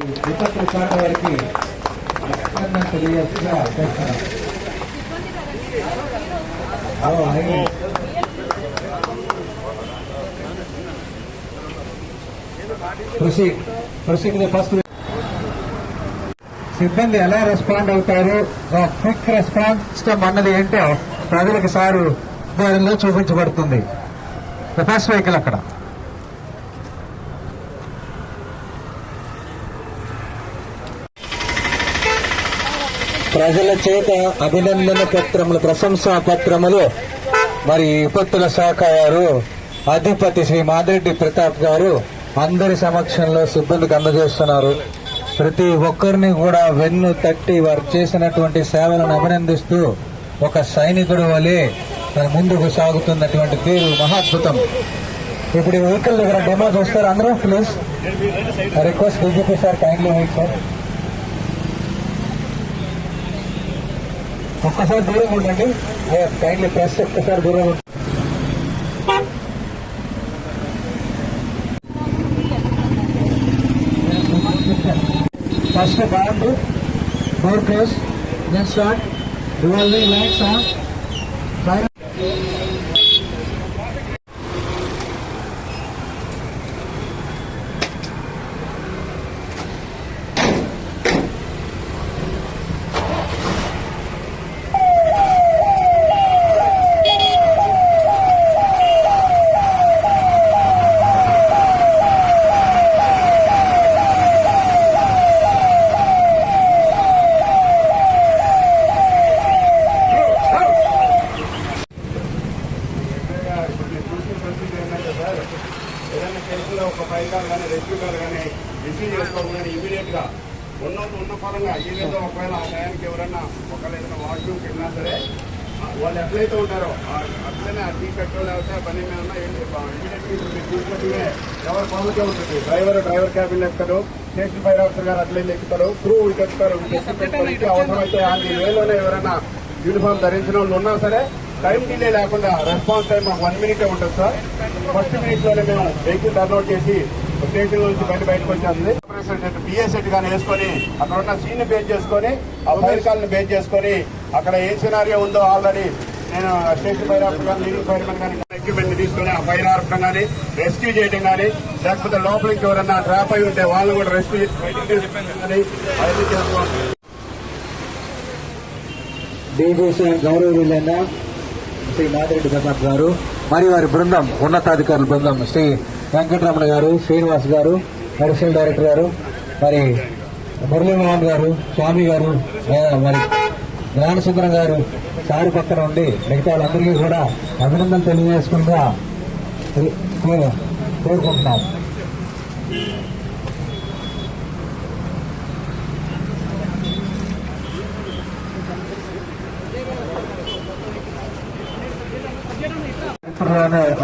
విపత్తు శాఖ వారికి తెలియజేస్తున్నా చేస్తున్నాం. ఫస్ట్ సిబ్బంది ఎలా రెస్పాండ్ అవుతారు, క్విక్ రెస్పాన్స్ సిస్టమ్ అన్నది ఏంటో ప్రజలకు సారు దానిలో చూపించబడుతుంది. ఫస్ట్ వెహికల్ అక్కడ ప్రజల చేత అభినందన పత్రములు, ప్రశంసా పత్రములు మరి విపత్తుల శాఖ వారు అధిపతి శ్రీ మాదిరెడ్డి ప్రతాప్ గారు అందరి సమక్షంలో సిబ్బందికి అందజేస్తున్నారు. ప్రతి ఒక్కరిని కూడా వెన్ను తట్టి వారు చేసినటువంటి సేవలను అభినందిస్తూ ఒక సైనికుడు వలె ముందుకు సాగుతున్నటువంటి తీరు మహాద్భుతం. ఇప్పుడు వెహికల్ దగ్గర డెమో చూస్తారు అందరూ. Please request DGP sir, kindly wait sir. ఒక్కసారి దూరం ఉండండి, కైండ్లీ ప్రెస్ ఒక్కసారి దూరం ఉండండి. First bond door close, then start revolving lights on. ఏదైనా కేసులో ఒక ఫైల్ కాల్ కానీ రెస్క్యూ కాల్ కానీ రిసీవ్ చేసుకోవాలి ఇమీడియట్ గా ఉన్న పరంగా ఏదైతే ఒకవేళ ఆ టైంకి ఎవరన్నా ఒకవేళ ఏదైనా వాష్రూమ్కి వెళ్ళినా సరే వాళ్ళు ఎట్లయితే ఉంటారో అట్లనే ఆ టీ పెట్రోల్ లేకపోతే పని మీద ఇమీడియట్ చూసుకుంటే ఎవరు పనులకే ఉంటుంది. డ్రైవర్ క్యాబిన్ ఎక్కుతారు, స్టేషన్ ఫైర్ ఆఫీసర్ గారు అట్లే ఎక్కుతారు, క్రూ ఎక్కుతారు. అవసరమైతే ఆ వేలోనే ఎవరైనా యూనిఫామ్ ధరించిన వాళ్ళు ఉన్నా సరే టైం డిలే లేకుండా రెస్పాన్స్ టైం మాకు 1 minute ఉంటుంది సార్. ఫస్ట్ మినిట్ లోనే మేము వెహికల్ టర్న్అవుట్ చేసి స్టేషన్ నుంచి బయటకు వచ్చేస్తుంది. బిఎస్ఎట్ గానీ వేసుకొని అక్కడ ఉన్న సీన్ బేస్ చేసుకొని ఆ ఫైర్ కాల్ని బేస్ చేసుకొని అక్కడ ఏ సినారియో ఉందో ఆల్రెడీ నేను స్టేషన్ ఫైర్ ఆఫీసర్ కానీ లీడింగ్ ఫైర్ మెన్ కానీ ఎక్విప్మెంట్ తీసుకొని ఆ ఫైర్ ఆర్పడం కానీ రెస్క్యూ చేయడం కానీ లేకపోతే లోపలికి ఎవరన్నా ట్రాప్ అయి ఉంటే వాళ్ళని కూడా రెస్క్యూ చేసి బయటకు తీసుకెళ్ళడం కానీ అవన్నీ చేసుకోవాలి. డీజీసీ గౌరవనీయులైన శ్రీ మాదిరెడ్డి ప్రతాప్ గారు మరియు వారి బృందం, ఉన్నతాధికారుల బృందం, శ్రీ వెంకటరమణ గారు, శ్రీనివాస్ గారు, అడిషనల్ డైరెక్టర్ గారు, మరి మురళీమోహన్ గారు, స్వామి గారు, మరి జ్ఞానసుందరం గారు సారి పక్కన ఉండి మిగతా వాళ్ళందరికీ కూడా అభినందనలు తెలియజేసుకుంటా కోరుకుంటున్నాం.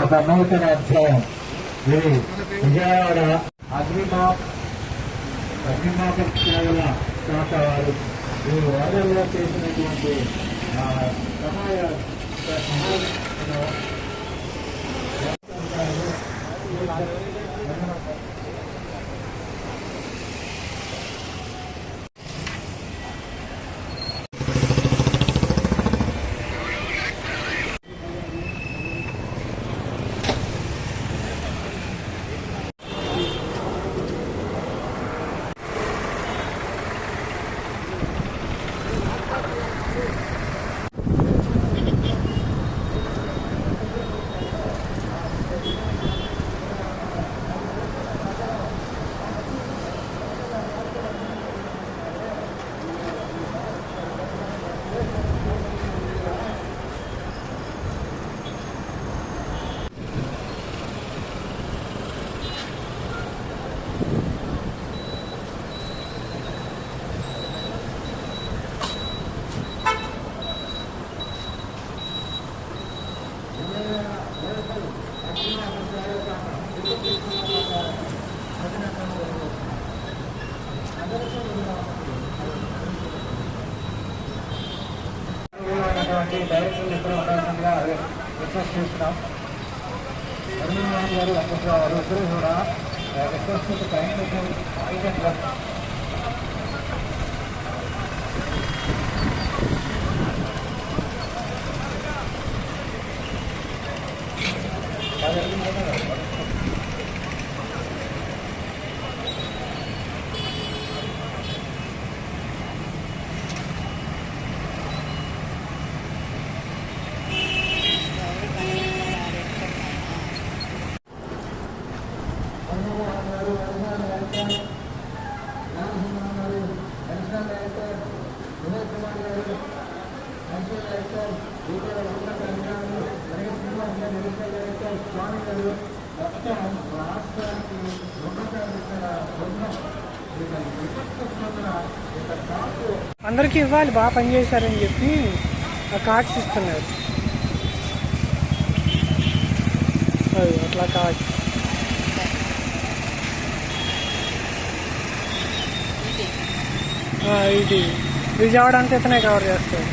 ఒక నూతన అధ్యాయం ఇది విజయవాడ అగ్నిమాపక సేవల శాఖ వారు ఈ వాదనలో చేసినటువంటి సహాయ డైరెక్టర్ ఎక్కడ ఉండాల్సిందిగా రిక్వెస్ట్ చేస్తున్నాం. అరుణ్ గారు, వెంకట్రావు గారు ఇద్దరు కూడా రిక్వెస్ట్ టైం స్వామివారు మొత్తం రాష్ట్రానికి రుణకాలు ఇచ్చిన బృందం విపత్తు స్పందన ఇక కాపు అందరికీ ఇవ్వాలి, బాగా పనిచేశారని చెప్పి ఆ కార్డ్స్ ఇస్తున్నారు. అది అట్లా కార్డ్స్ ఇది విజయవాడ అంతా ఇతనే కవర్ చేస్తారు.